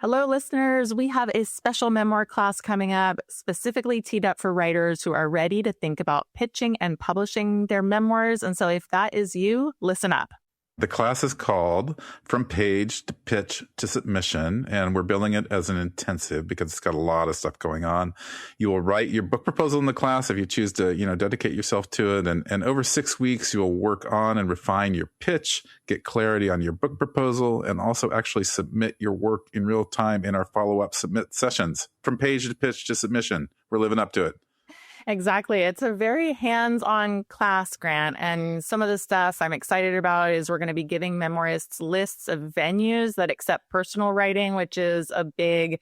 Hello, listeners. We have a special memoir class coming up, specifically teed up for writers who are ready to think about pitching and publishing their memoirs. And so if that is you, listen up. The class is called From Page to Pitch to Submission, and we're billing it as an intensive because it's got a lot of stuff going on. You will write your book proposal in the class if you choose to, dedicate yourself to it. And over 6 weeks, you will work on and refine your pitch, get clarity on your book proposal, and also actually submit your work in real time in our follow-up submit sessions. From Page to Pitch to Submission. We're living up to it. Exactly. It's a very hands-on class, Grant. And some of the stuff I'm excited about is we're going to be giving memoirists lists of venues that accept personal writing, which is a big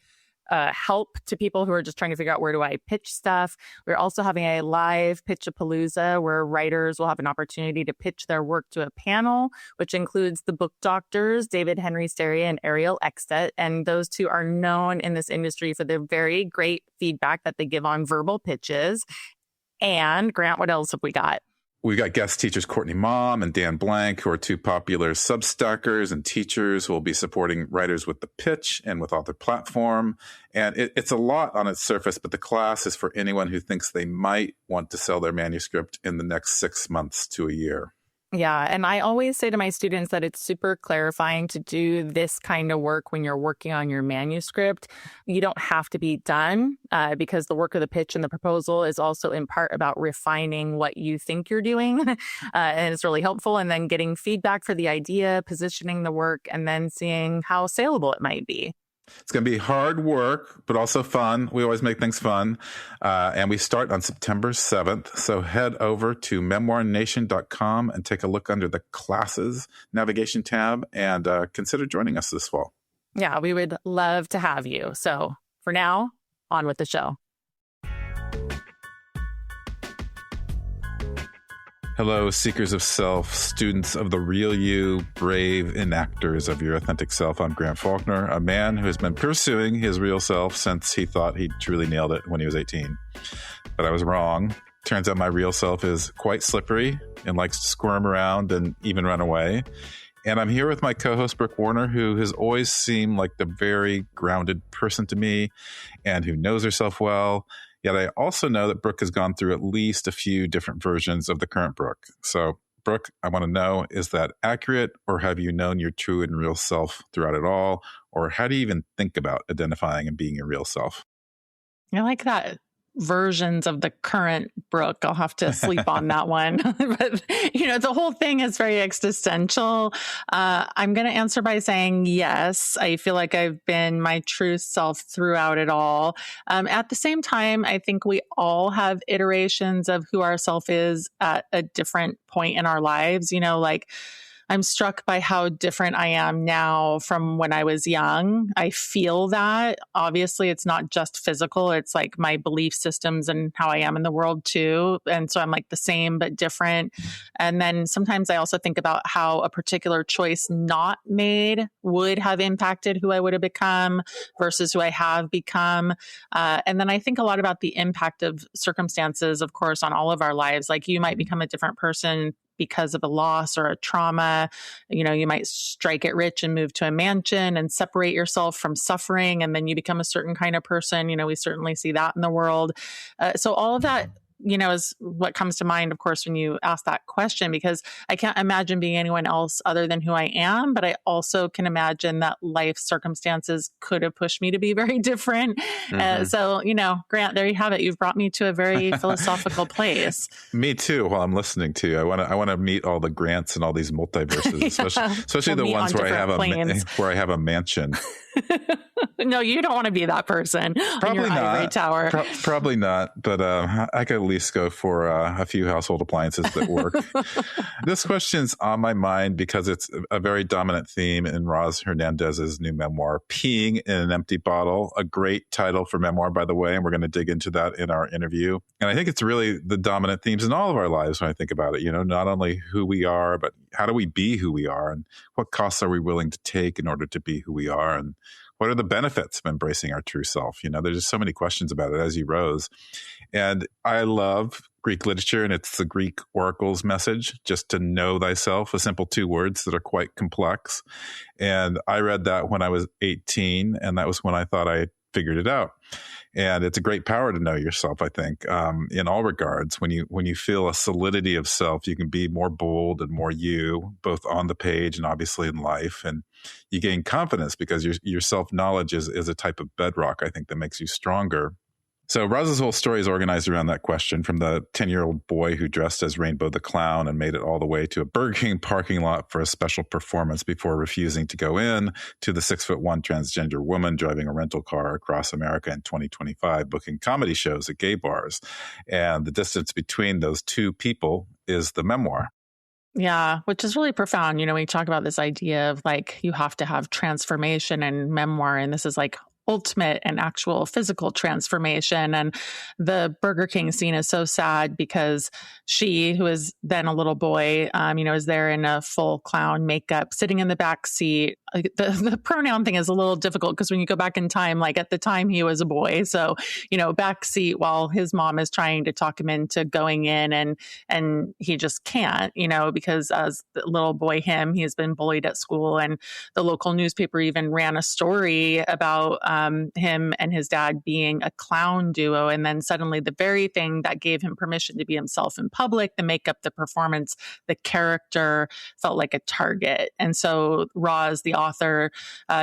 help to people who are just trying to figure out where do I pitch stuff. We're also having a live pitch-a-palooza where writers will have an opportunity to pitch their work to a panel, which includes the book doctors, David Henry Sterry and Ariel Eckstedt. And those two are known in this industry for their very great feedback that they give on verbal pitches. And Grant, what else have we got? We've got guest teachers Courtney Mom and Dan Blank, who are two popular Substackers and teachers who will be supporting writers with the pitch and with Author Platform. And it's a lot on its surface, but the class is for anyone who thinks they might want to sell their manuscript in the next 6 months to a year. Yeah. And I always say to my students that it's super clarifying to do this kind of work when you're working on your manuscript. You don't have to be done because the work of the pitch and the proposal is also in part about refining what you think you're doing. And it's really helpful. And then getting feedback for the idea, positioning the work, and then seeing how saleable it might be. It's going to be hard work, but also fun. We always make things fun. And we start on September 7th. So head over to memoirnation.com and take a look under the classes navigation tab and consider joining us this fall. Yeah, we would love to have you. So for now, on with the show. Hello, seekers of self, students of the real you, brave enactors of your authentic self. I'm Grant Faulkner, a man who has been pursuing his real self since he thought he truly nailed it when he was 18. But I was wrong. Turns out my real self is quite slippery and likes to squirm around and even run away. And I'm here with my co-host, Brooke Warner, who has always seemed like the very grounded person to me and who knows herself well. Yet I also know that Brooke has gone through at least a few different versions of the current Brooke. So, Brooke, I want to know, is that accurate, or have you known your true and real self throughout it all? Or how do you even think about identifying and being your real self? I like that. Versions of the current Brooke. I'll have to sleep on that one. But, the whole thing is very existential. I'm going to answer by saying yes. I feel like I've been my true self throughout it all. At the same time, I think we all have iterations of who our self is at a different point in our lives. I'm struck by how different I am now from when I was young. I feel that. Obviously, it's not just physical. It's like my belief systems and how I am in the world too. And so I'm like the same, but different. And then sometimes I also think about how a particular choice not made would have impacted who I would have become versus who I have become. And then I think a lot about the impact of circumstances, of course, on all of our lives. Like you might become a different person because of a loss or a trauma. You might strike it rich and move to a mansion and separate yourself from suffering, and then you become a certain kind of person. We certainly see that in the world. So all of that, is what comes to mind, of course, when you ask that question, because I can't imagine being anyone else other than who I am. But I also can imagine that life circumstances could have pushed me to be very different. So, Grant, there you have it. You've brought me to a very philosophical place. Me too. While I'm listening to you, I want to meet all the Grants and all these multiverses, especially the ones where I have a mansion. No, you don't want to be that person. Probably on your not. Ivory tower. Probably not. But I could at least go for a few household appliances that work. This question's on my mind because it's a very dominant theme in Roz Hernandez's new memoir, Peeing in an Empty Bottle. A great title for memoir, by the way, and we're going to dig into that in our interview. And I think it's really the dominant themes in all of our lives when I think about it. Not only who we are, but how do we be who we are, and what costs are we willing to take in order to be who we are, and what are the benefits of embracing our true self? There's just so many questions about it, as you rose. And I love Greek literature, and it's the Greek oracle's message, just to know thyself, a simple 2 words that are quite complex. And I read that when I was 18, and that was when I thought I figured it out. And it's a great power to know yourself, I think, in all regards. When you feel a solidity of self, you can be more bold and more you, both on the page and obviously in life. And you gain confidence because your self-knowledge is a type of bedrock, I think, that makes you stronger. So Roz's whole story is organized around that question, from the 10-year-old boy who dressed as Rainbow the Clown and made it all the way to a Burger King parking lot for a special performance before refusing to go in, to the 6'1" transgender woman driving a rental car across America in 2025, booking comedy shows at gay bars. And the distance between those two people is the memoir. Yeah, which is really profound. We talk about this idea of like, you have to have transformation and memoir, and this is like ultimate and actual physical transformation. And the Burger King scene is so sad because she, who is then a little boy, is there in a full clown makeup, sitting in the back seat. The pronoun thing is a little difficult because when you go back in time, like at the time he was a boy, so back seat while his mom is trying to talk him into going in, and he just can't, because as the little boy he has been bullied at school, and the local newspaper even ran a story about him and his dad being a clown duo. And then suddenly the very thing that gave him permission to be himself in public, the makeup, the performance, the character, felt like a target. And so Roz, the author,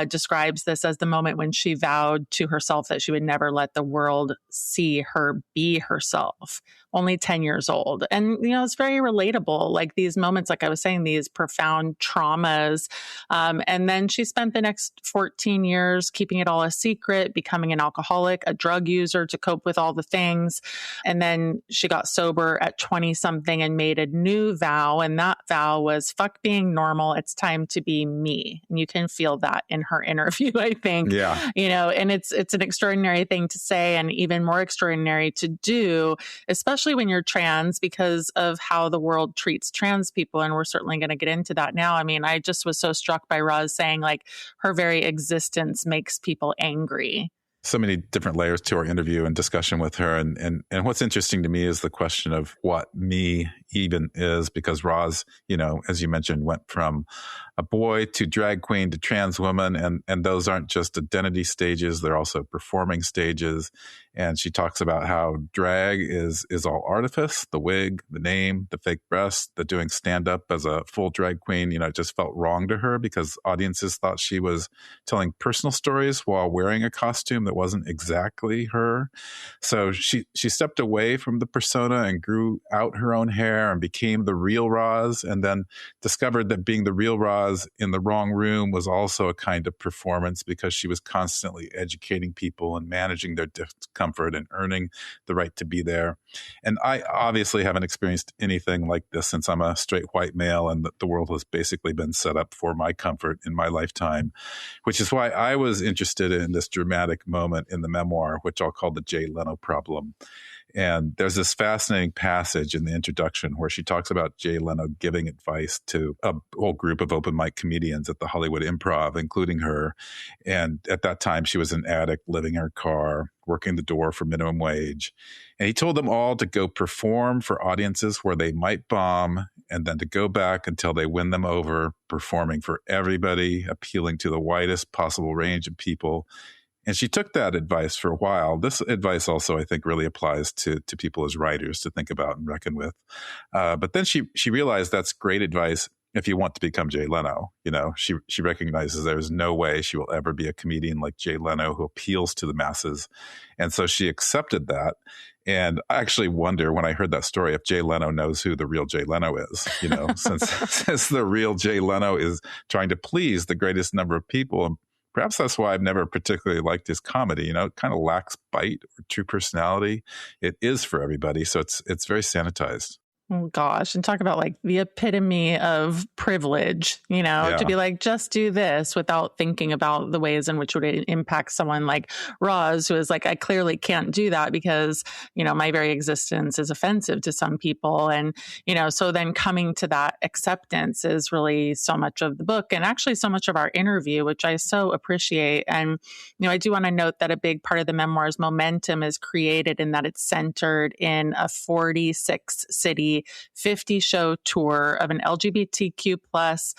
describes this as the moment when she vowed to herself that she would never let the world see her be herself. Only 10 years old. And, it's very relatable. Like these moments, like I was saying, these profound traumas. And then she spent the next 14 years keeping it all a secret, becoming an alcoholic, a drug user to cope with all the things. And then she got sober at 20 something and made a new vow. And that vow was, fuck being normal. It's time to be me. And you can feel that in her interview, I think. Yeah. And it's an extraordinary thing to say, and even more extraordinary to do, especially when you're trans, because of how the world treats trans people. And we're certainly going to get into that now. I mean, I just was so struck by Roz saying like her very existence makes people angry. So many different layers to our interview and discussion with her. And what's interesting to me is the question of what me even is, because Roz, as you mentioned, went from a boy to drag queen to trans woman. And those aren't just identity stages, they're also performing stages. And she talks about how drag is all artifice, the wig, the name, the fake breast, the doing stand-up as a full drag queen. It just felt wrong to her because audiences thought she was telling personal stories while wearing a costume that wasn't exactly her. So she stepped away from the persona and grew out her own hair and became the real Roz, and then discovered that being the real Roz in the wrong room was also a kind of performance, because she was constantly educating people and managing their discomfort and earning the right to be there. And I obviously haven't experienced anything like this since I'm a straight white male, and the world has basically been set up for my comfort in my lifetime, which is why I was interested in this dramatic moment in the memoir, which I'll call the Jay Leno problem. And there's this fascinating passage in the introduction where she talks about Jay Leno giving advice to a whole group of open mic comedians at the Hollywood Improv, including her. And at that time, she was an addict, living in her car, working the door for minimum wage. And he told them all to go perform for audiences where they might bomb, and then to go back until they win them over, performing for everybody, appealing to the widest possible range of people. And she took that advice for a while. This advice also, I think, really applies to people as writers to think about and reckon with. But then she realized that's great advice if you want to become Jay Leno. She recognizes there's no way she will ever be a comedian like Jay Leno who appeals to the masses. And so she accepted that. And I actually wonder, when I heard that story, if Jay Leno knows who the real Jay Leno is, since the real Jay Leno is trying to please the greatest number of people. And perhaps that's why I've never particularly liked his comedy. It kind of lacks bite or true personality. It is for everybody, so it's very sanitized. Oh gosh, and talk about like the epitome of privilege, to be like, just do this without thinking about the ways in which it would impact someone like Roz, who is like, I clearly can't do that because, my very existence is offensive to some people. And, so then coming to that acceptance is really so much of the book and actually so much of our interview, which I so appreciate. And, I do want to note that a big part of the memoir's momentum is created in that it's centered in a 46 city 50 show tour of an LGBTQ plus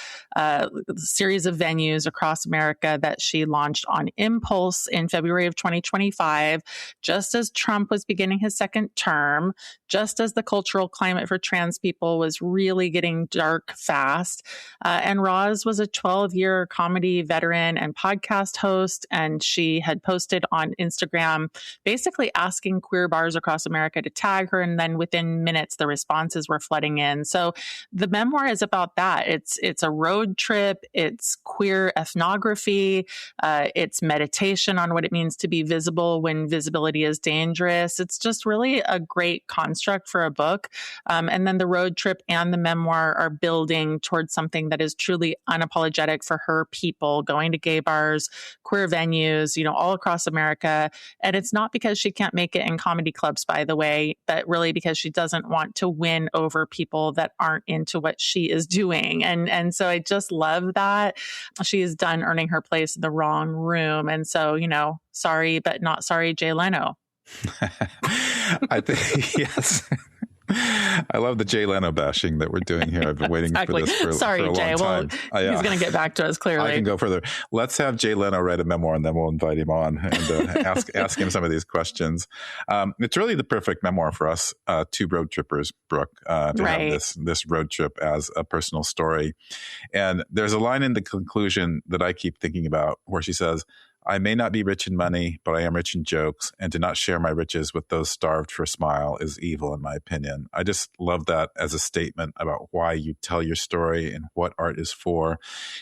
series of venues across America that she launched on impulse in February of 2025, just as Trump was beginning his second term, just as the cultural climate for trans people was really getting dark fast. And Roz was a 12-year comedy veteran and podcast host, and she had posted on Instagram basically asking queer bars across America to tag her, and then within minutes the responses were flooding in. So the memoir is about that. It's a road trip. It's queer ethnography. It's meditation on what it means to be visible when visibility is dangerous. It's just really a great construct for a book. And then the road trip and the memoir are building towards something that is truly unapologetic for her people, going to gay bars, queer venues, all across America. And it's not because she can't make it in comedy clubs, by the way, but really because she doesn't want to win over people that aren't into what she is doing. And so I just love that. She is done earning her place in the wrong room. And so, sorry, but not sorry, Jay Leno. I think, yes. I love the Jay Leno bashing that we're doing here. I've been waiting for this for a long Jay. time. Well, he's going to get back to us clearly. I can go further. Let's have Jay Leno write a memoir, and then we'll invite him on and ask him some of these questions. It's really the perfect memoir for us, two road trippers, Brooke, to have this road trip as a personal story. And there's a line in the conclusion that I keep thinking about where she says, I may not be rich in money, but I am rich in jokes, and to not share my riches with those starved for a smile is evil, in my opinion. I just love that as a statement about why you tell your story and what art is for.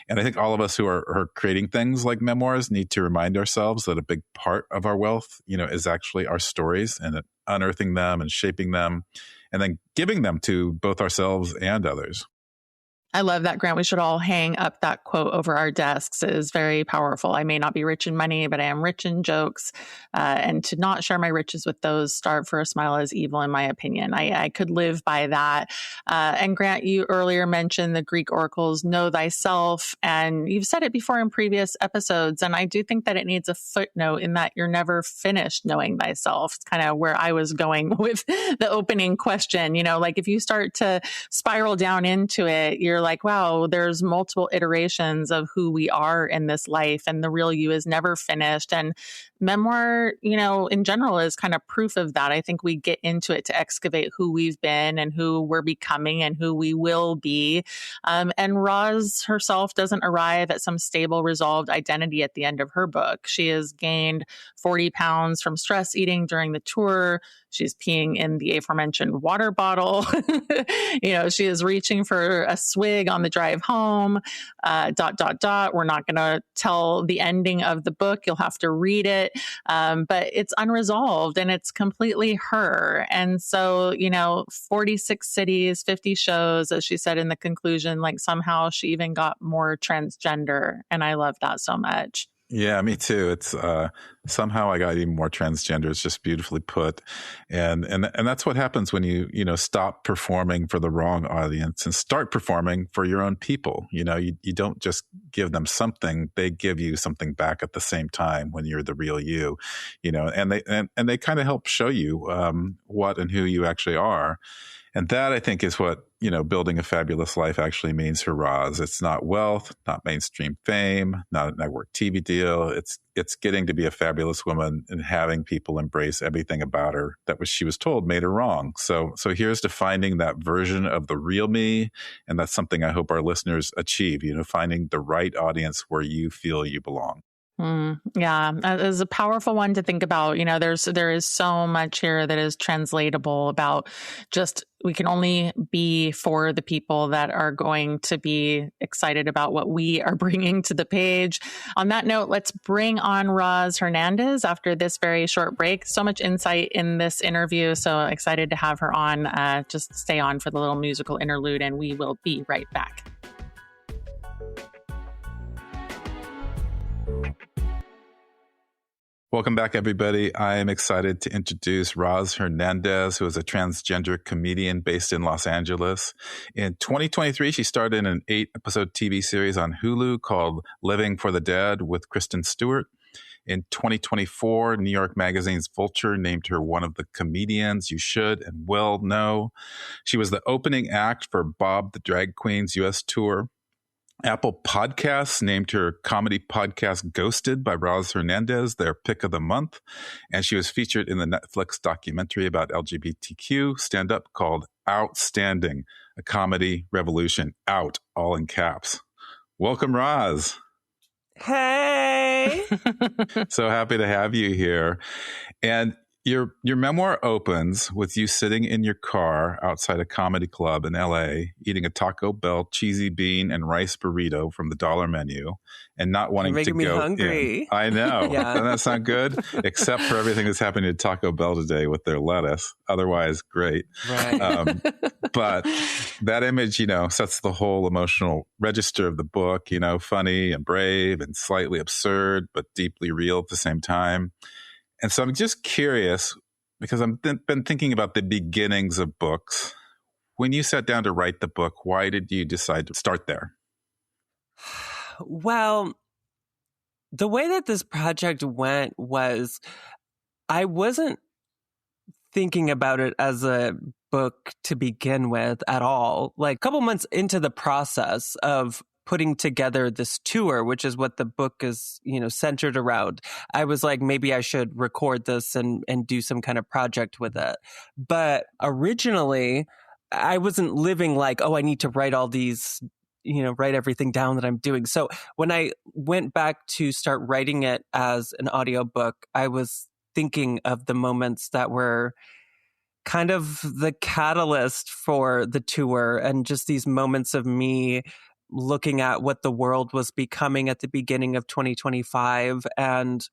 And I think all of us who are creating things like memoirs need to remind ourselves that a big part of our wealth, is actually our stories and unearthing them and shaping them and then giving them to both ourselves and others. I love that, Grant. We should all hang up that quote over our desks. It is very powerful. I may not be rich in money, but I am rich in jokes. And to not share my riches with those starved for a smile is evil, in my opinion. I could live by that. And Grant, you earlier mentioned the Greek oracles, know thyself. And you've said it before in previous episodes. And I do think that it needs a footnote in that you're never finished knowing thyself. It's kind of where I was going with the opening question. Like if you start to spiral down into it, you're like, wow, there's multiple iterations of who we are in this life, and the real you is never finished. And memoir, in general is kind of proof of that. I think we get into it to excavate who we've been and who we're becoming and who we will be. And Roz herself doesn't arrive at some stable, resolved identity at the end of her book. She has gained 40 pounds from stress eating during the tour. She's peeing in the aforementioned water bottle. She is reaching for a swig on the drive home, ... We're not going to tell the ending of the book. You'll have to read it. But it's unresolved and it's completely her. And so, 46 cities, 50 shows, as she said in the conclusion, like somehow she even got more transgender. And I love that so much. Yeah, me too. It's somehow I got even more transgender. It's just beautifully put, and that's what happens when you stop performing for the wrong audience and start performing for your own people. You don't just give them something; they give you something back at the same time when you're the real you. And they kind of help show you what and who you actually are. And that, I think, is what, building a fabulous life actually means for Roz. It's not wealth, not mainstream fame, not a network TV deal. It's getting to be a fabulous woman and having people embrace everything about her that she was told made her wrong. So here's to finding that version of the real me. And that's something I hope our listeners achieve, finding the right audience where you feel you belong. Yeah, that is a powerful one to think about. There is so much here that is translatable about just we can only be for the people that are going to be excited about what we are bringing to the page. On that note, let's bring on Roz Hernandez after this very short break. So much insight in this interview. So excited to have her on. Just stay on for the little musical interlude and we will be right back. Welcome back, everybody. I am excited to introduce Roz Hernandez, who is a transgender comedian based in Los Angeles. In 2023, she starred in an 8-episode TV series on Hulu called Living for the Dead with Kristen Stewart. In 2024, New York Magazine's Vulture named her one of the comedians you should and will know. She was the opening act for Bob the Drag Queen's U.S. tour. Apple Podcasts named her comedy podcast Ghosted by Roz Hernandez their pick of the month. And she was featured in the Netflix documentary about LGBTQ stand-up called Outstanding, a comedy revolution. Out, all in caps. Welcome, Roz. Hey. So happy to have you here. And your memoir opens with you sitting in your car outside a comedy club in LA, eating a Taco Bell cheesy bean and rice burrito from the $1 menu and not wanting to go me hungry. in. I know. Yeah. Doesn't that sound good? Except for everything that's happening at Taco Bell today with their lettuce. Otherwise, great. Right. But that image, sets the whole emotional register of the book, funny and brave and slightly absurd, but deeply real at the same time. And so I'm just curious, because I've been thinking about the beginnings of books. When you sat down to write the book, why did you decide to start there? Well, the way that this project went was I wasn't thinking about it as a book to begin with at all. Like a couple months into the process of putting together this tour, which is what the book is, centered around, I was like, maybe I should record this and do some kind of project with it. But originally, I wasn't living like, oh, I need to write all these, write everything down that I'm doing. So when I went back to start writing it as an audiobook, I was thinking of the moments that were kind of the catalyst for the tour and just these moments of me looking at what the world was becoming at the beginning of 2025 and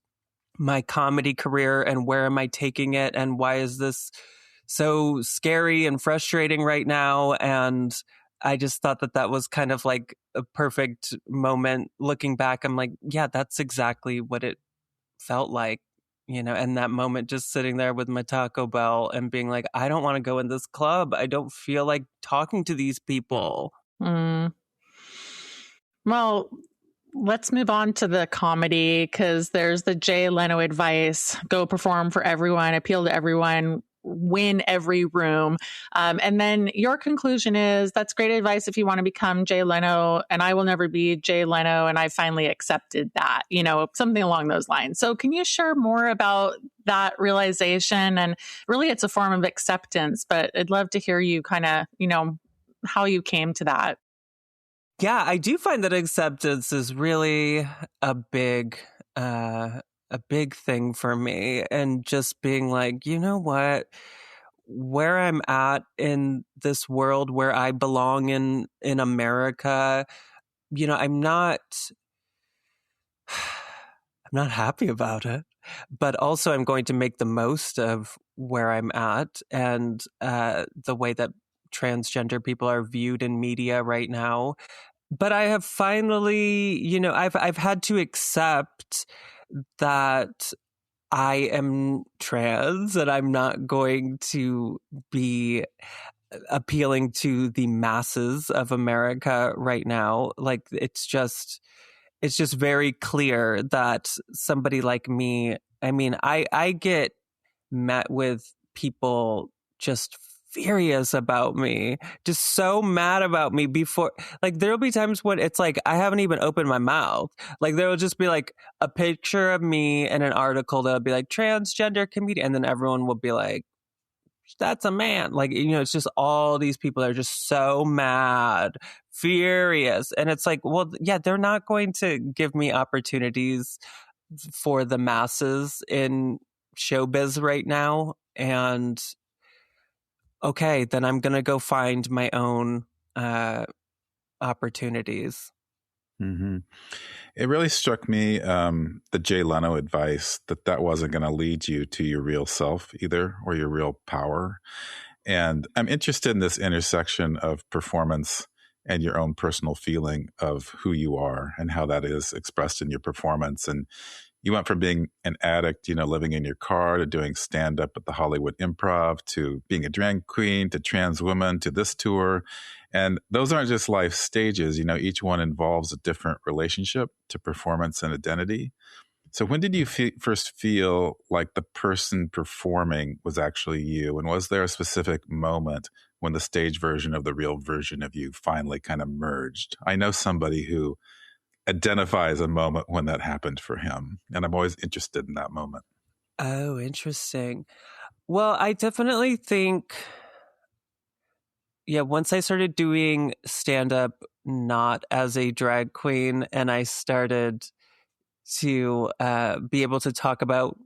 my comedy career and where am I taking it and why is this so scary and frustrating right now. And I just thought that was kind of like a perfect moment. Looking back, I'm like, yeah, that's exactly what it felt like, and that moment just sitting there with my Taco Bell and being like, I don't want to go in this club. I don't feel like talking to these people. Well, let's move on to the comedy because there's the Jay Leno advice: go perform for everyone, appeal to everyone, win every room. And then your conclusion is that's great advice if you want to become Jay Leno, and I will never be Jay Leno. And I finally accepted that, something along those lines. So can you share more about that realization? And really it's a form of acceptance, but I'd love to hear you kind of, how you came to that. Yeah, I do find that acceptance is really a big thing for me. And just being like, you know what, where I'm at in this world, where I belong in America, I'm not happy about it. But also I'm going to make the most of where I'm at and the way that transgender people are viewed in media right now. But I have finally, I've had to accept that I am trans and I'm not going to be appealing to the masses of America right now. Like it's just very clear that somebody like me, I get met with people just furious about me, just so mad about me before. Like there'll be times when it's like I haven't even opened my mouth. Like there will just be like a picture of me and an article that'll be like transgender comedian, and then everyone will be like, that's a man. Like, it's just all these people are just so mad, furious. And it's like, well, yeah, they're not going to give me opportunities for the masses in showbiz right now. And okay, then I'm going to go find my own opportunities. Mm-hmm. It really struck me, the Jay Leno advice that wasn't going to lead you to your real self either, or your real power. And I'm interested in this intersection of performance and your own personal feeling of who you are and how that is expressed in your performance. And you went from being an addict, living in your car, to doing stand-up at the Hollywood Improv, to being a drag queen, to trans woman, to this tour. And those aren't just life stages. Each one involves a different relationship to performance and identity. So when did you first feel like the person performing was actually you? And was there a specific moment when the stage version of the real version of you finally kind of merged? I know somebody who identifies a moment when that happened for him, and I'm always interested in that moment. Oh, interesting. Well, I definitely think, once I started doing stand-up not as a drag queen, and I started to be able to talk about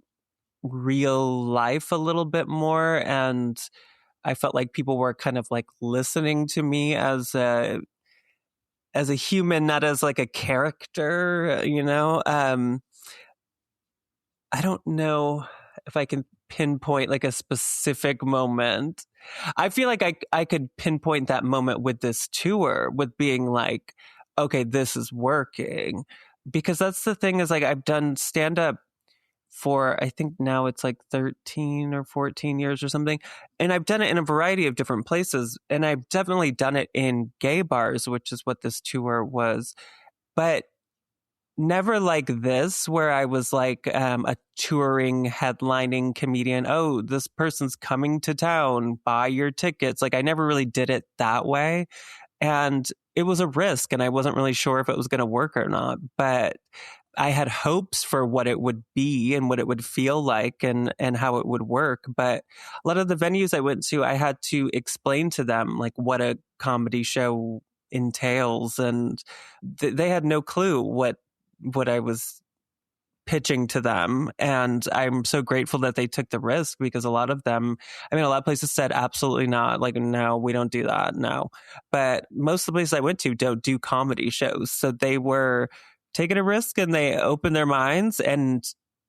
real life a little bit more, and I felt like people were kind of like listening to me as a human, not as like a character, I don't know if I can pinpoint like a specific moment. I feel like I could pinpoint that moment with this tour, with being like, okay, this is working. Because that's the thing, is like, I've done stand up for, I think now it's like 13 or 14 years or something. And I've done it in a variety of different places. And I've definitely done it in gay bars, which is what this tour was. But never like this, where I was like a touring, headlining comedian. Oh, this person's coming to town, buy your tickets. Like, I never really did it that way. And it was a risk, and I wasn't really sure if it was going to work or not. But I had hopes for what it would be and what it would feel like, and how it would work. But a lot of the venues I went to, I had to explain to them like what a comedy show entails, and they had no clue what I was pitching to them. And I'm so grateful that they took the risk, because a lot of places said absolutely not, like, no, we don't do that, no. But most of the places I went to don't do comedy shows, so they were taking a risk, and they opened their minds, and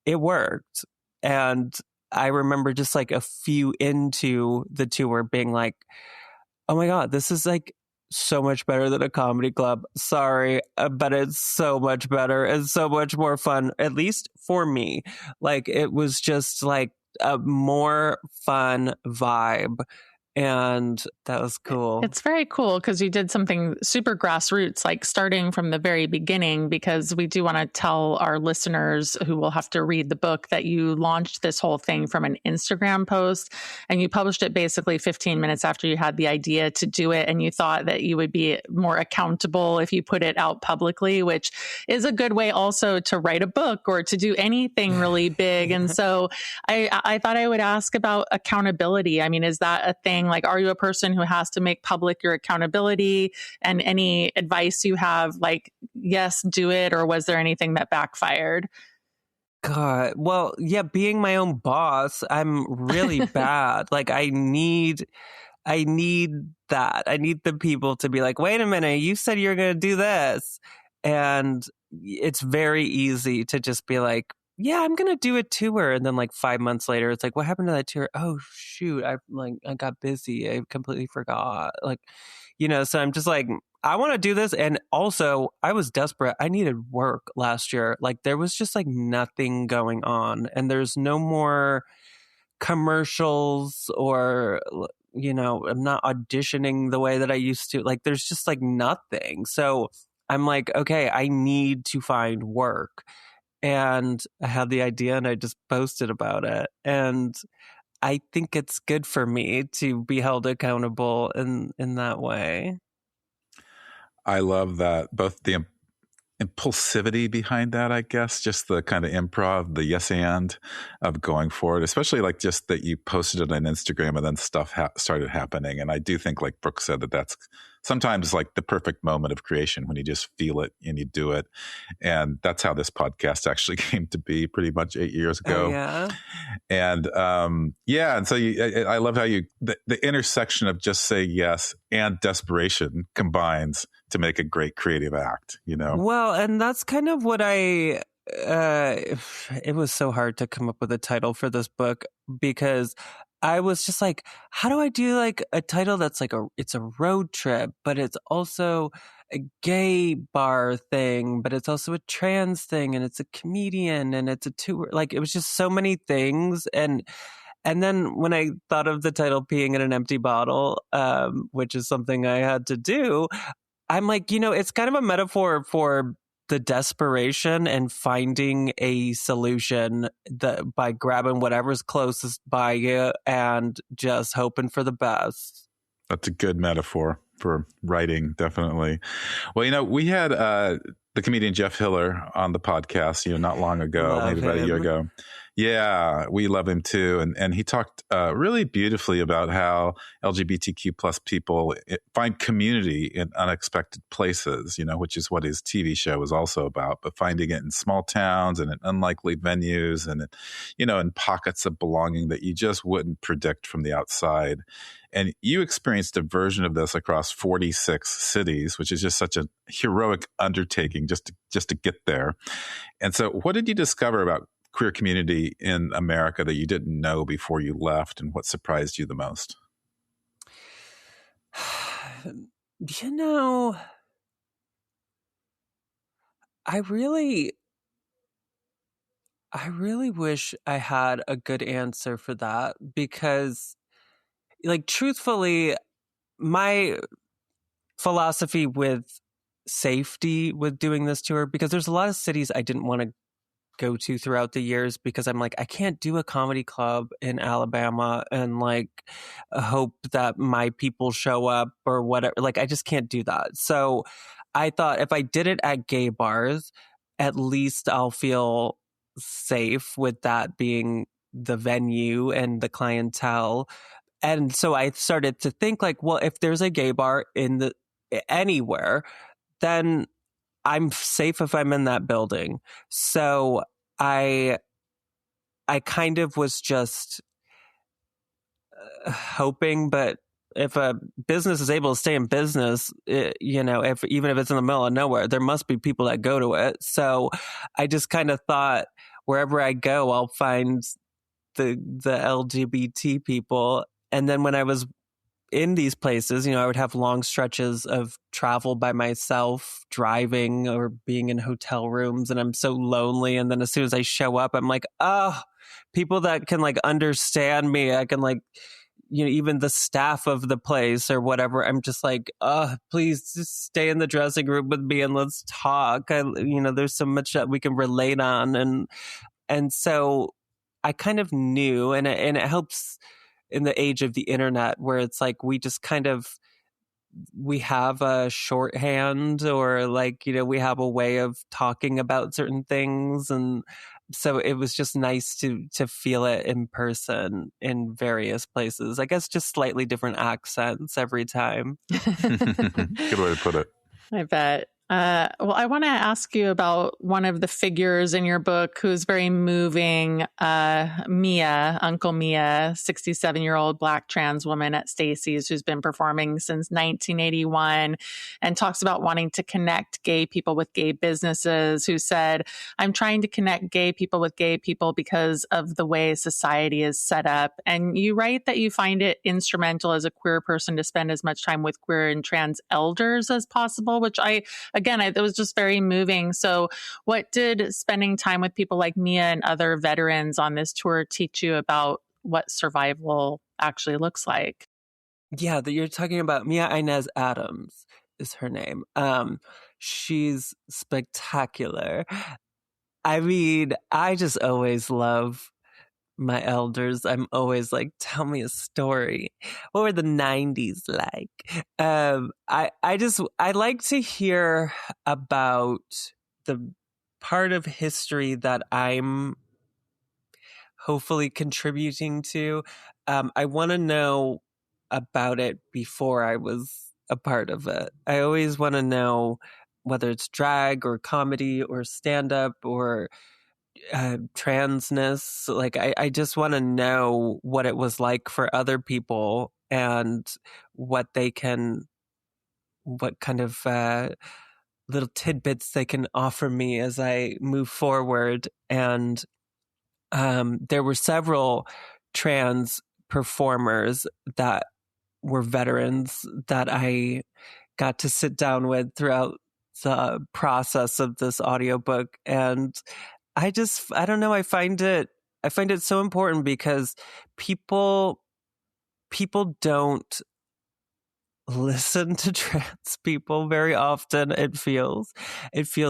it worked. And I remember just like a few into the tour being like, oh my God, this is like so much better than a comedy club. Sorry, but it's so much better and so much more fun, at least for me. Like, it was just like a more fun vibe. And that was cool. It's very cool because you did something super grassroots, like starting from the very beginning, because we do want to tell our listeners who will have to read the book that you launched this whole thing from an Instagram post, and you published it basically 15 minutes after you had the idea to do it. And you thought that you would be more accountable if you put it out publicly, which is a good way also to write a book or to do anything really big. And so I thought I would ask about accountability. I mean, is that a thing? Like, are you a person who has to make public your accountability? And any advice you have, like, yes, do it, or was there anything that backfired? God, well, yeah, being my own boss, I'm really bad. Like, I need that. I need the people to be like, wait a minute, you said you're going to do this. And it's very easy to just be like, yeah, I'm going to do a tour. And then like 5 months later, it's like, what happened to that tour? Oh, shoot. I got busy. I completely forgot. Like, so I'm just like, I want to do this. And also, I was desperate. I needed work last year. Like, there was just like nothing going on. And there's no more commercials, or, I'm not auditioning the way that I used to. Like, there's just like nothing. So I'm like, okay, I need to find work. And I had the idea, and I just posted about it. And I think it's good for me to be held accountable in that way. I love that, both impulsivity behind that, I guess, just the kind of improv, the yes and of going forward, especially like just that you posted it on Instagram and then stuff started happening. And I do think, like Brooke said, that's sometimes like the perfect moment of creation when you just feel it and you do it. And that's how this podcast actually came to be pretty much 8 years ago. Oh, yeah. And and so I love how the intersection of just say yes and desperation combines to make a great creative act, you know? Well, and that's kind of what it was so hard to come up with a title for this book because I was just like, how do I do like a title that's like it's a road trip, but it's also a gay bar thing, but it's also a trans thing, and it's a comedian, and it's a tour. Like, it was just so many things. And then when I thought of the title Peeing in an Empty Bottle, which is something I had to do, I'm like, it's kind of a metaphor for the desperation and finding a solution by grabbing whatever's closest by you and just hoping for the best. That's a good metaphor for writing, definitely. Well, we had the comedian Jeff Hiller on the podcast, not long ago, maybe about a year ago. Yeah, we love him too. And he talked really beautifully about how LGBTQ plus people find community in unexpected places, which is what his TV show is also about, but finding it in small towns and in unlikely venues and, in pockets of belonging that you just wouldn't predict from the outside. And you experienced a version of this across 46 cities, which is just such a heroic undertaking just to get there. And so what did you discover about queer community in America that you didn't know before you left, and what surprised you the most? I really wish I had a good answer for that because, like, truthfully, my philosophy with safety with doing this tour, because there's a lot of cities I didn't want to go to throughout the years because I'm like, I can't do a comedy club in Alabama and like hope that my people show up or whatever. Like, I just can't do that. So I thought if I did it at gay bars, at least I'll feel safe with that being the venue and the clientele. And so I started to think like, well, if there's a gay bar anywhere, then I'm safe if I'm in that building. So I kind of was just hoping, but if a business is able to stay in business, even if it's in the middle of nowhere, there must be people that go to it. So I just kind of thought wherever I go, I'll find the LGBT people. And then when I was in these places, I would have long stretches of travel by myself, driving or being in hotel rooms, and I'm so lonely. And then as soon as I show up, I'm like, people that can like understand me. I can like, even the staff of the place or whatever. I'm just like, please just stay in the dressing room with me and let's talk. There's so much that we can relate on. And so I kind of knew, and it helps in the age of the internet where it's like we just kind of we have a shorthand or like we have a way of talking about certain things, and so it was just nice to feel it in person in various places. I guess just slightly different accents every time. Good way to put it. I bet. Well, I want to ask you about one of the figures in your book who's very moving, Mia, Uncle Mia, 67-year-old Black trans woman at Stacy's who's been performing since 1981 and talks about wanting to connect gay people with gay businesses, who said, I'm trying to connect gay people with gay people because of the way society is set up. And you write that you find it instrumental as a queer person to spend as much time with queer and trans elders as possible, which it was just very moving. So what did spending time with people like Mia and other veterans on this tour teach you about what survival actually looks like? Yeah, that you're talking about Mia Inez Adams is her name. She's spectacular. I mean, I just always love my elders. I'm always like, tell me a story. What were the 90s like? I like to hear about the part of history that I'm hopefully contributing to. I want to know about it before I was a part of it. I always want to know whether it's drag or comedy or stand-up or transness. Like, I just want to know what it was like for other people and what kind of little tidbits they can offer me as I move forward. And there were several trans performers that were veterans that I got to sit down with throughout the process of this audiobook. And I don't know, I find it so important because people don't listen to trans people very often. It feels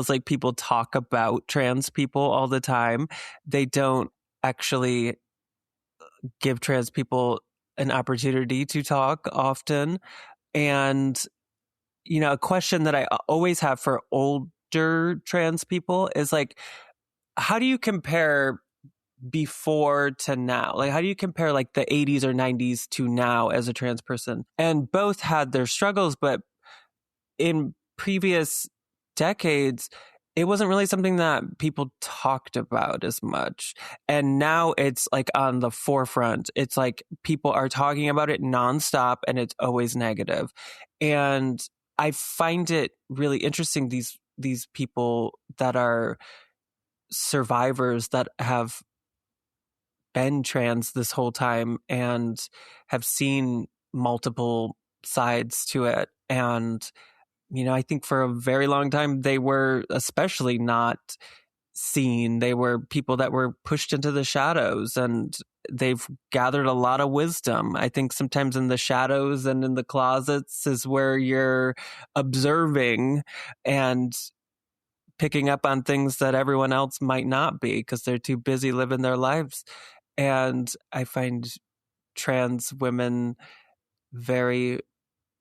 like people talk about trans people all the time. They don't actually give trans people an opportunity to talk often. And, you know, a question that I always have for older trans people is like, how do you compare before to now? Like, how do you compare like the 80s or 90s to now as a trans person? And both had their struggles, but in previous decades, it wasn't really something that people talked about as much. And now it's like on the forefront. It's like people are talking about it nonstop and it's always negative. And I find it really interesting, these people that are survivors that have been trans this whole time and have seen multiple sides to it. And, you know, I think for a very long time, they were especially not seen. They were people that were pushed into the shadows, and they've gathered a lot of wisdom. I think sometimes in the shadows and in the closets is where you're observing and picking up on things that everyone else might not be because they're too busy living their lives. And I find trans women very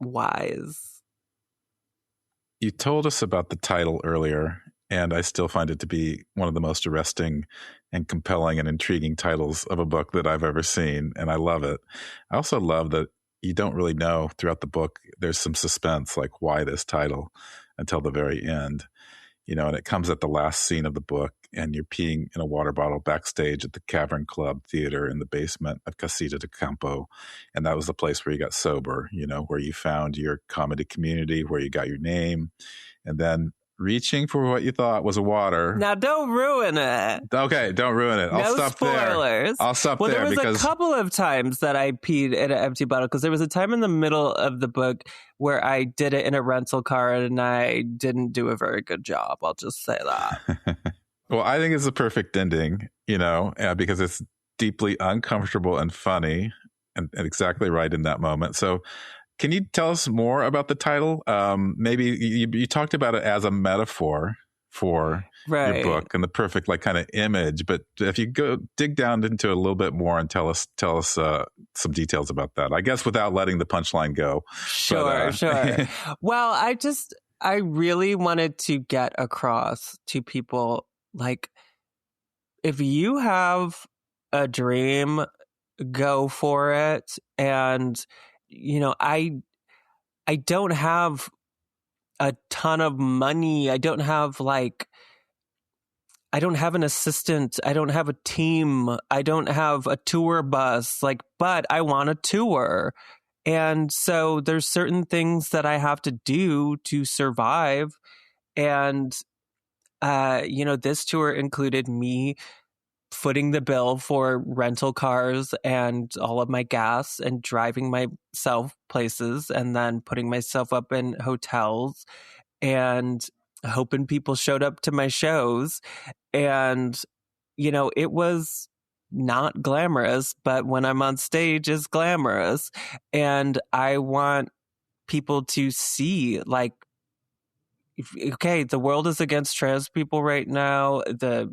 wise. You told us about the title earlier, and I still find it to be one of the most arresting and compelling and intriguing titles of a book that I've ever seen, and I love it. I also love that you don't really know throughout the book. There's some suspense, like why this title, until the very end. You know, and it comes at the last scene of the book, and you're peeing in a water bottle backstage at the Cavern Club Theater in the basement of Casita de Campo. And that was the place where you got sober, you know, where you found your comedy community, where you got your name. And then reaching for what you thought was a water. Now, don't ruin it. Okay, don't ruin it. I'll stop spoilers. There. I'll stop there. Well, there was a couple of times that I peed in an empty bottle because there was a time in the middle of the book where I did it in a rental car and I didn't do a very good job. I'll just say that. Well, I think it's a perfect ending, you know, because it's deeply uncomfortable and funny and exactly right in that moment. So can you tell us more about the title? Maybe you talked about it as a metaphor for your book and the perfect like kind of image. But if you go dig down into it a little bit more and tell us some details about that, I guess without letting the punchline go. Sure. Well, I really wanted to get across to people, like, if you have a dream, go for it. And, you know, I don't have a ton of money. I don't have an assistant. I don't have a team. I don't have a tour bus, but I want a tour. And so there's certain things that I have to do to survive. And, you know, this tour included me footing the bill for rental cars and all of my gas and driving myself places and then putting myself up in hotels and hoping people showed up to my shows. And, you know, it was not glamorous, but when I'm on stage, it's glamorous. And I want people to see, like, okay, the world is against trans people right now. The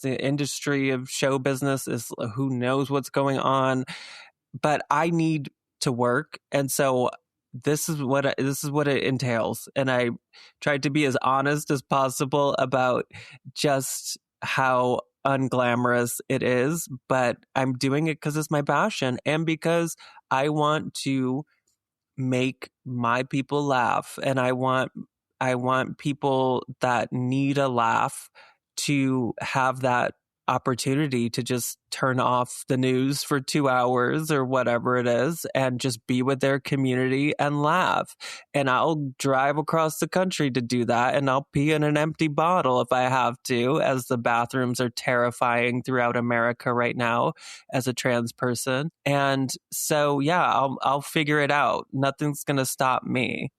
industry of show business is who knows what's going on, but I need to work. And so this is what it entails. And I tried to be as honest as possible about just how unglamorous it is, but I'm doing it because it's my passion and because I want to make my people laugh, and I want people that need a laugh to have that opportunity to just turn off the news for 2 hours or whatever it is and just be with their community and laugh. And I'll drive across the country to do that, and I'll pee in an empty bottle if I have to, as the bathrooms are terrifying throughout America right now as a trans person. And so, yeah, I'll figure it out. Nothing's going to stop me.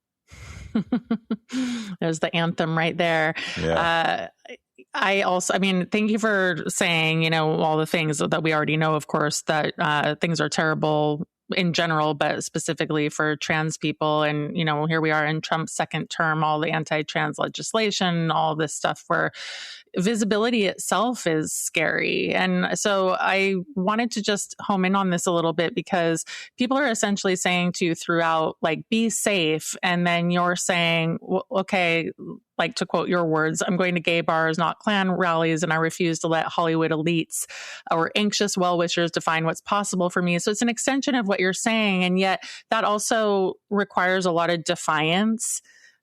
There's the anthem right there. Yeah. I mean, thank you for saying, all the things that we already know, of course, that things are terrible in general, but specifically for trans people. And, here we are in Trump's second term, all the anti-trans legislation, all this stuff where visibility itself is scary. And so I wanted to just home in on this a little bit, because people are essentially saying to you throughout, like, be safe. And then you're saying, well, okay, like, to quote your words, I'm going to gay bars, not Klan rallies, and I refuse to let Hollywood elites or anxious well-wishers define what's possible for me. So it's an extension of what you're saying. And yet that also requires a lot of defiance,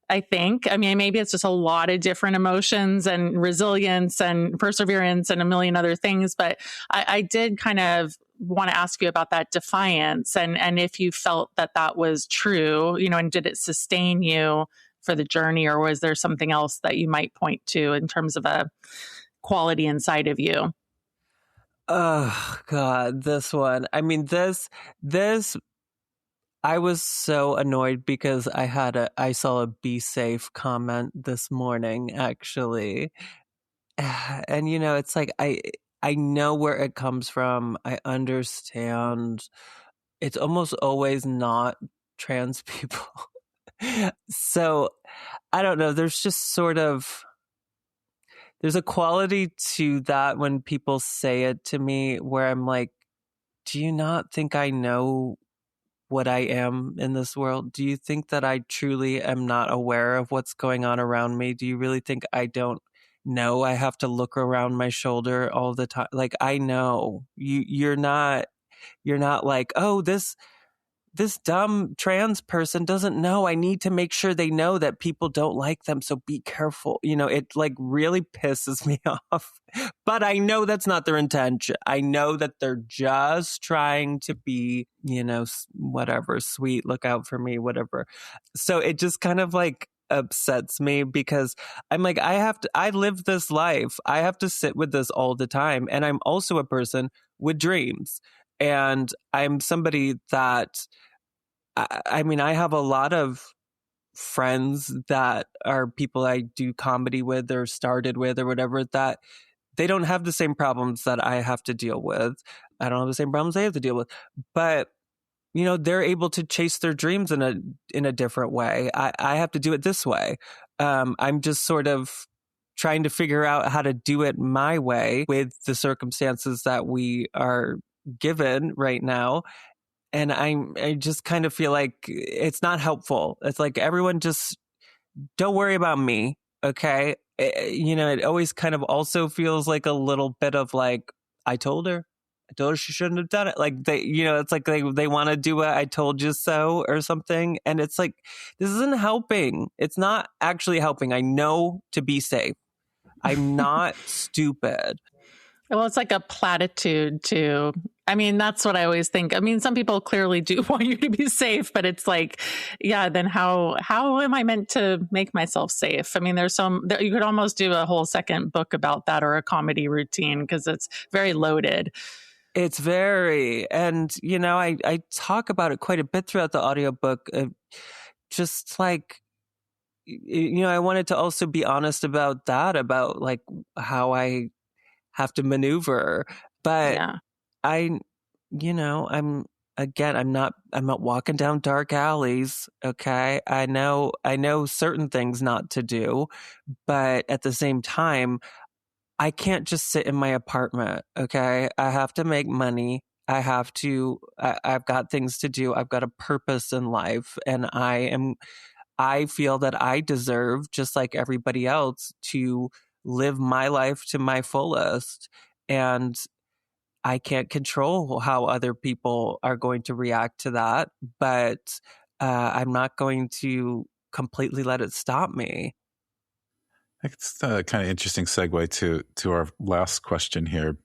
I think. I mean, maybe it's just a lot of different emotions and resilience and perseverance and a million other things. But I did kind of want to ask you about that defiance and if you felt that was true, and did it sustain you for the journey, or was there something else that you might point to in terms of a quality inside of you? Oh God, this one. I mean, this, I was so annoyed because I saw a be safe comment this morning, actually. And, it's like, I know where it comes from. I understand. It's almost always not trans people. So I don't know. There's just there's a quality to that when people say it to me where I'm like, do you not think I know what I am in this world? Do you think that I truly am not aware of what's going on around me? Do you really think I don't know I have to look around my shoulder all the time? Like, I know you're not like, oh, this dumb trans person doesn't know. I need to make sure they know that people don't like them. So be careful. It like really pisses me off, but I know that's not their intention. I know that they're just trying to be, whatever, sweet, look out for me, whatever. So it just kind of like upsets me because I'm like, I live this life. I have to sit with this all the time. And I'm also a person with dreams. And I'm somebody that, I mean, I have a lot of friends that are people I do comedy with or started with or whatever, that they don't have the same problems that I have to deal with. I don't have the same problems they have to deal with. But, they're able to chase their dreams in a different way. I have to do it this way. I'm just sort of trying to figure out how to do it my way with the circumstances that we are given right now. And I just kind of feel like it's not helpful. It's like, everyone just don't worry about me. Okay. It always kind of also feels like a little bit of like, I told her she shouldn't have done it. Like it's like they want to do a I told you so or something. And it's like, this isn't helping. It's not actually helping. I know to be safe. I'm not stupid. Well, it's like a platitude too. I mean, that's what I always think. I mean, some people clearly do want you to be safe, but it's like, yeah, then how am I meant to make myself safe? I mean, you could almost do a whole second book about that, or a comedy routine, because it's very loaded. It's very, and I talk about it quite a bit throughout the audiobook. Just like, I wanted to also be honest about that, about like how I have to maneuver. But yeah. I'm not walking down dark alleys. Okay. I know certain things not to do, but at the same time, I can't just sit in my apartment. Okay. I have to make money. I've got things to do. I've got a purpose in life, and I feel that I deserve, just like everybody else, to live my life to my fullest. And I can't control how other people are going to react to that, but I'm not going to completely let it stop me. It's a kind of interesting segue to our last question here.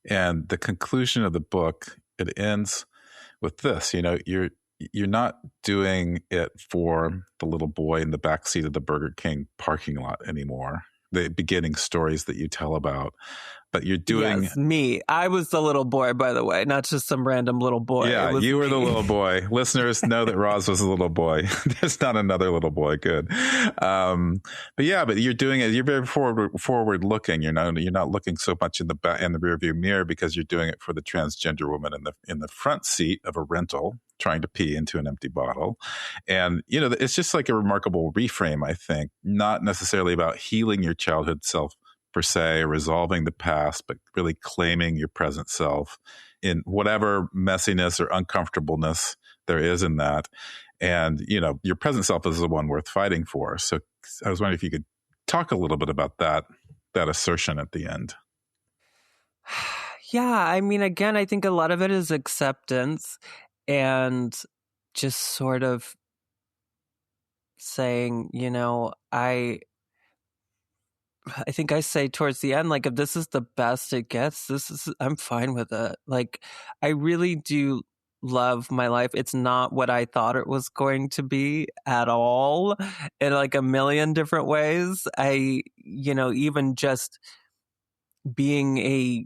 And the conclusion of the book, it ends with this. You're not doing it for the little boy in the backseat of the Burger King parking lot anymore. The beginning stories that you tell about, but you're doing... Yes, me. I was the little boy, by the way, not just some random little boy. Yeah, you were the little boy. Listeners know that Roz was a little boy. There's not another little boy. Good. But you're doing it. You're very forward looking. You're not looking so much in the rearview mirror, because you're doing it for the transgender woman in the front seat of a rental trying to pee into an empty bottle. And, it's just like a remarkable reframe, I think, not necessarily about healing your childhood self per se, resolving the past, but really claiming your present self in whatever messiness or uncomfortableness there is in that. And, your present self is the one worth fighting for. So I was wondering if you could talk a little bit about that assertion at the end. Yeah, I mean, again, I think a lot of it is acceptance and just sort of saying, I think I say towards the end, like, if this is the best it gets, I'm fine with it. Like, I really do love my life. It's not what I thought it was going to be at all, in like a million different ways. Even just being a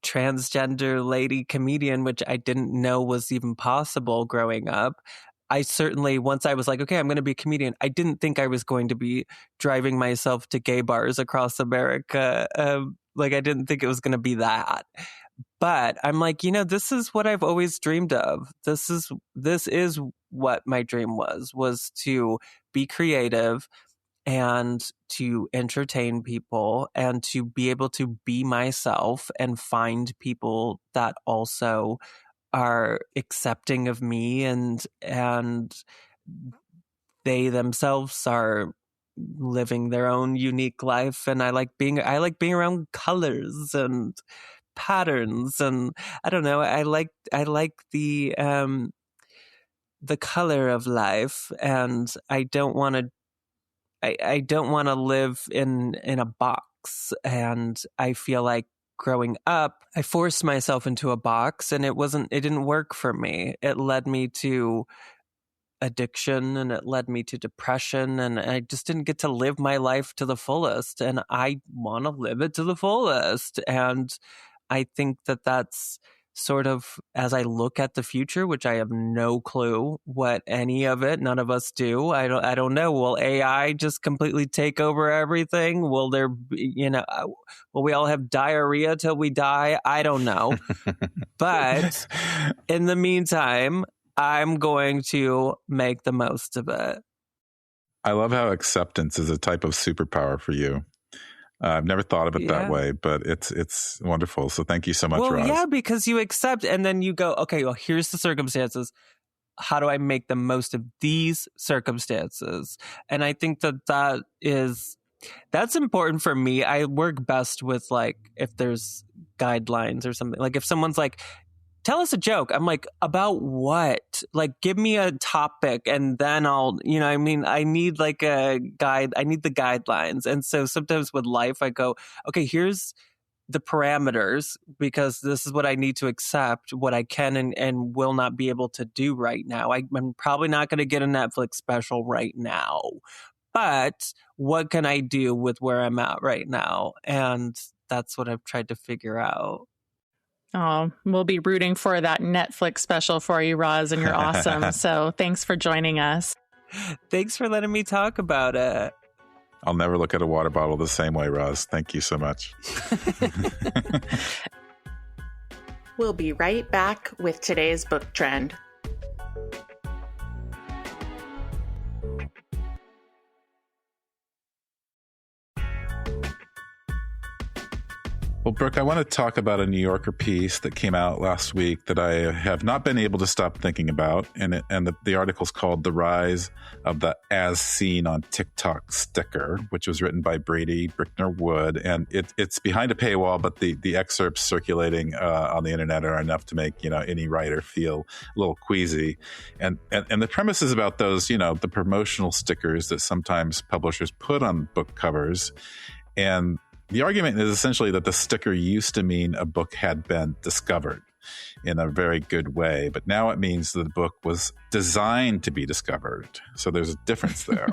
transgender lady comedian, which I didn't know was even possible growing up. I certainly, once I was like, okay, I'm going to be a comedian, I didn't think I was going to be driving myself to gay bars across America. I didn't think it was going to be that. But I'm like, this is what I've always dreamed of. This is what my dream was to be creative and to entertain people and to be able to be myself and find people that also are accepting of me and they themselves are living their own unique life. And I like being around colors and patterns, and I don't know, I like the color of life, and I don't want to live in a box. And I feel like growing up, I forced myself into a box, and it didn't work for me. It led me to addiction, and it led me to depression, and I just didn't get to live my life to the fullest, and I want to live it to the fullest. And I think that that's sort of, as I look at the future, which I have no clue what any of it, none of us do. I don't know. Will AI just completely take over everything? Will there be, will we all have diarrhea till we die? I don't know. But in the meantime, I'm going to make the most of it. I love how acceptance is a type of superpower for you. I've never thought of it that way, but it's wonderful. So thank you so much, Roz. Yeah, because you accept, and then you go, okay, well, here's the circumstances. How do I make the most of these circumstances? And I think that's important for me. I work best with, like, if there's guidelines or something. Like, if someone's like, tell us a joke, I'm like, about what? Like, give me a topic, and then I'll, I need like a guide. I need the guidelines. And so sometimes with life, I go, okay, here's the parameters, because this is what I need to accept, what I can and will not be able to do right now. I'm probably not going to get a Netflix special right now, but what can I do with where I'm at right now? And that's what I've tried to figure out. Oh, we'll be rooting for that Netflix special for you, Roz, and you're awesome. So thanks for joining us. Thanks for letting me talk about it. I'll never look at a water bottle the same way, Roz. Thank you so much. We'll be right back with today's book trend. Well, Brooke, I want to talk about a New Yorker piece that came out last week that I have not been able to stop thinking about. And the article's called The Rise of the As Seen on TikTok Sticker, which was written by Brady Brickner Wood. And it's behind a paywall, but the excerpts circulating on the internet are enough to make, any writer feel a little queasy. And the premise is about those, the promotional stickers that sometimes publishers put on book covers. And the argument is essentially that the sticker used to mean a book had been discovered in a very good way, but now it means that the book was designed to be discovered. So there's a difference there.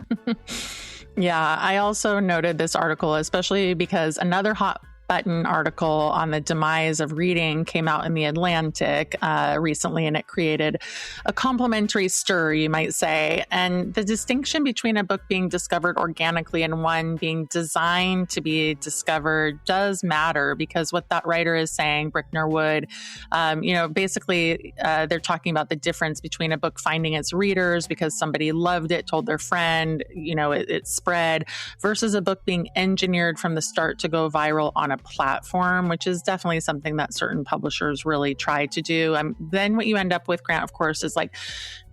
Yeah, I also noted this article, especially because another hot button article on the demise of reading came out in The Atlantic recently, and it created a complimentary stir, you might say. And the distinction between a book being discovered organically and one being designed to be discovered does matter, because what that writer is saying, Brickner Wood, basically they're talking about the difference between a book finding its readers because somebody loved it, told their friend, it spread, versus a book being engineered from the start to go viral on a platform, which is definitely something that certain publishers really try to do. Then what you end up with, Grant, of course, is like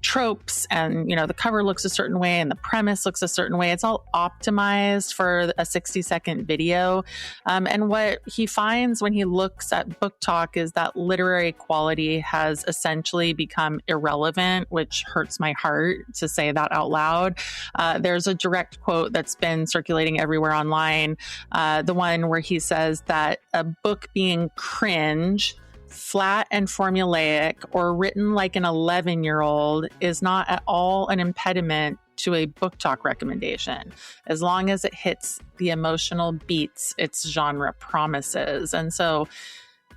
tropes, and the cover looks a certain way and the premise looks a certain way. It's all optimized for a 60-second video. And what he finds when he looks at Book Talk is that literary quality has essentially become irrelevant, which hurts my heart to say that out loud. There's a direct quote that's been circulating everywhere online, the one where he says that a book being cringe, flat and formulaic, or written like an 11-year-old is not at all an impediment to a Book Talk recommendation, as long as it hits the emotional beats its genre promises. And so,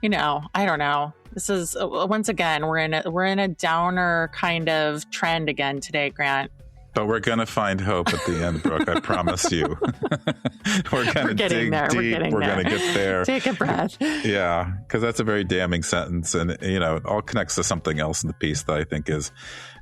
I don't know. This is, once again, we're in a downer kind of trend again today, Grant. But we're going to find hope at the end, Brooke. I promise you. We're going to dig deep. We're going to get there. Take a breath. Yeah, because that's a very damning sentence. And, it all connects to something else in the piece that I think is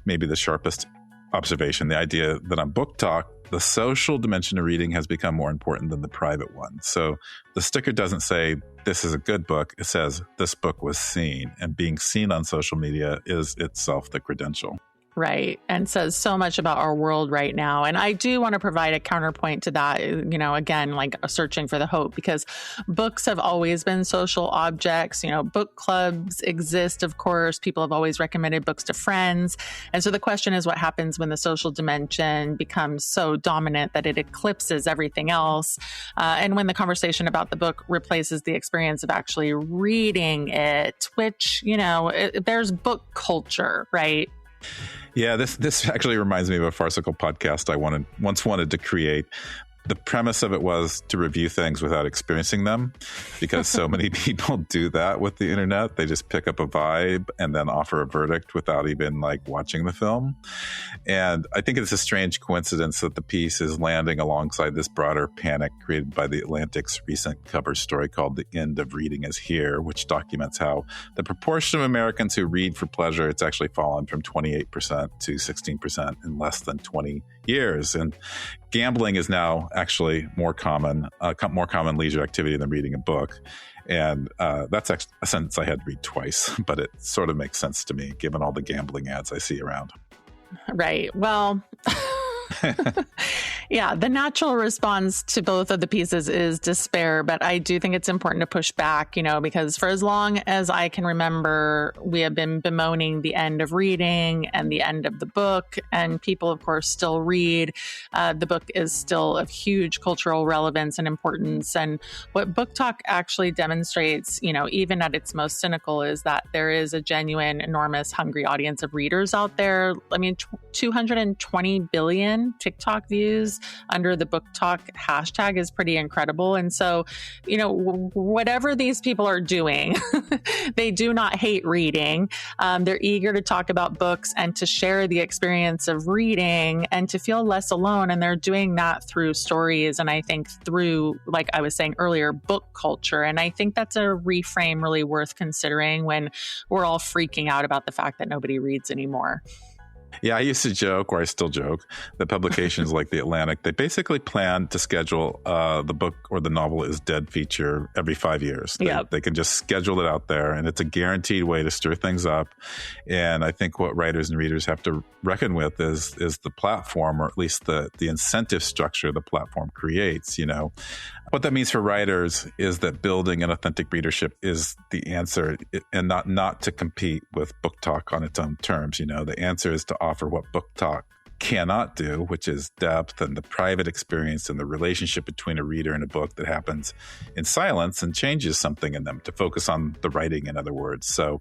maybe the sharpest observation. The idea that on Book Talk, the social dimension of reading has become more important than the private one. So the sticker doesn't say, this is a good book. It says, this book was seen. And being seen on social media is itself the credential. Right. And says so much about our world right now. And I do want to provide a counterpoint to that, again, like searching for the hope, because books have always been social objects. Book clubs exist, of course. People have always recommended books to friends. And so the question is, what happens when the social dimension becomes so dominant that it eclipses everything else? And when the conversation about the book replaces the experience of actually reading it, which, there's book culture, right? Yeah, this actually reminds me of a farcical podcast I once wanted to create. The premise of it was to review things without experiencing them, because so many people do that with the internet. They just pick up a vibe and then offer a verdict without even watching the film. And I think it's a strange coincidence that the piece is landing alongside this broader panic created by the Atlantic's recent cover story called The End of Reading is Here, which documents how the proportion of Americans who read for pleasure, it's actually fallen from 28% to 16% in less than 20 years. And gambling is now actually more common leisure activity than reading a book. And that's actually a sentence I had to read twice, but it sort of makes sense to me given all the gambling ads I see around. Right. Well, yeah, the natural response to both of the pieces is despair, but I do think it's important to push back, because for as long as I can remember, we have been bemoaning the end of reading and the end of the book, and people, of course, still read. The book is still of huge cultural relevance and importance. And what Book Talk actually demonstrates, even at its most cynical, is that there is a genuine, enormous, hungry audience of readers out there. 220 billion TikTok views under the Book Talk hashtag is pretty incredible. And so, whatever these people are doing, they do not hate reading. They're eager to talk about books and to share the experience of reading and to feel less alone. And they're doing that through stories. And I think through, like I was saying earlier, book culture. And I think that's a reframe really worth considering when we're all freaking out about the fact that nobody reads anymore. Yeah, I used to joke, or I still joke, that publications like The Atlantic, they basically plan to schedule the book or the novel is dead feature every 5 years. They can just schedule it out there, and it's a guaranteed way to stir things up. And I think what writers and readers have to reckon with is the platform, or at least the incentive structure the platform creates. What that means for writers is that building an authentic readership is the answer, and not to compete with Book Talk on its own terms. The answer is to offer what Book Talk cannot do, which is depth and the private experience and the relationship between a reader and a book that happens in silence and changes something in them, to focus on the writing, in other words. So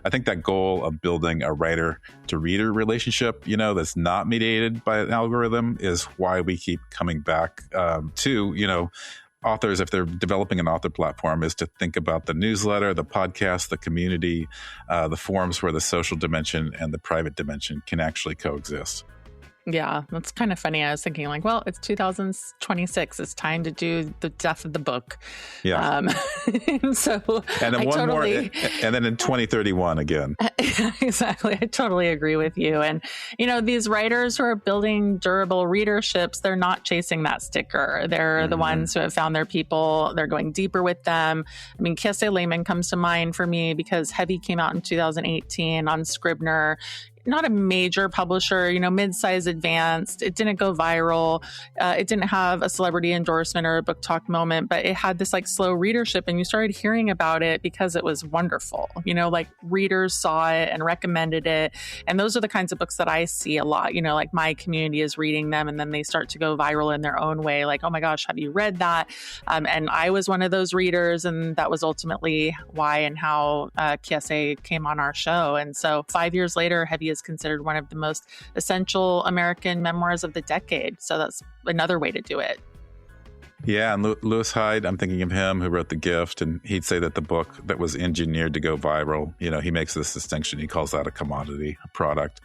I think that goal of building a writer to reader relationship, that's not mediated by an algorithm, is why we keep coming back to, authors, if they're developing an author platform, is to think about the newsletter, the podcast, the community, the forums where the social dimension and the private dimension can actually coexist. Yeah, that's kind of funny. I was thinking it's 2026. It's time to do the death of the book. Yeah. And then in 2031 again. Exactly. I totally agree with you. And, these writers who are building durable readerships, they're not chasing that sticker. They're the ones who have found their people. They're going deeper with them. I mean, Kiese Lehman comes to mind for me because Heavy came out in 2018 on Scribner. Not a major publisher, mid-size advanced. It didn't go viral. It didn't have a celebrity endorsement or a Book Talk moment, but it had this slow readership, and you started hearing about it because it was wonderful. Readers saw it and recommended it. And those are the kinds of books that I see a lot, my community is reading them, and then they start to go viral in their own way. Oh my gosh, have you read that? And I was one of those readers, and that was ultimately why and how Kiese came on our show. And so 5 years later, Heavy is considered one of the most essential American memoirs of the decade. So that's another way to do it. Yeah, and Lewis Hyde, I'm thinking of him, who wrote The Gift, and he'd say that the book that was engineered to go viral, he makes this distinction. He calls that a commodity, a product,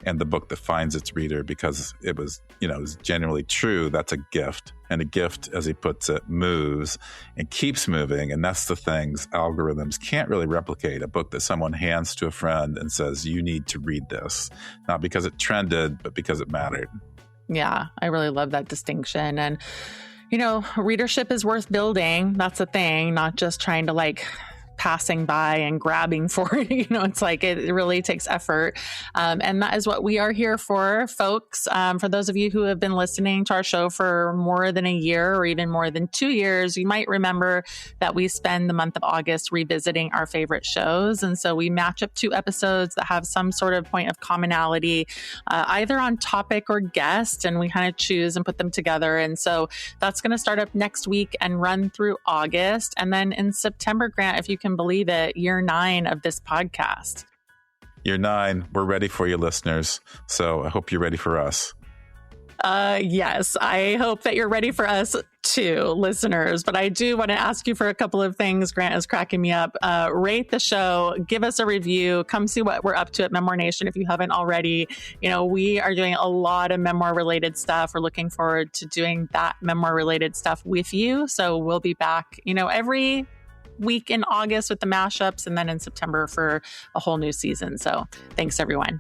and the book that finds its reader because it was, is genuinely true. That's a gift. And a gift, as he puts it, moves and keeps moving. And that's the things algorithms can't really replicate. A book that someone hands to a friend and says, you need to read this, not because it trended, but because it mattered. Yeah, I really love that distinction. And readership is worth building. That's the thing, not just trying to passing by and grabbing for it. It's it really takes effort. And that is what we are here for, folks. For those of you who have been listening to our show for more than a year or even more than 2 years, you might remember that we spend the month of August revisiting our favorite shows. And so we match up 2 episodes that have some sort of point of commonality, either on topic or guest, and we kind of choose and put them together. And so that's going to start up next week and run through August. And then in September, Grant, if you can believe it, year 9 of this podcast. Year 9, we're ready for you, listeners. So I hope you're ready for us. Yes, I hope that you're ready for us too, listeners. But I do want to ask you for a couple of things. Grant is cracking me up. Rate the show, give us a review, come see what we're up to at Memoir Nation if you haven't already. We are doing a lot of memoir related stuff. We're looking forward to doing that memoir related stuff with you. So we'll be back, every week in August with the mashups, and then in September for a whole new season. So thanks, everyone.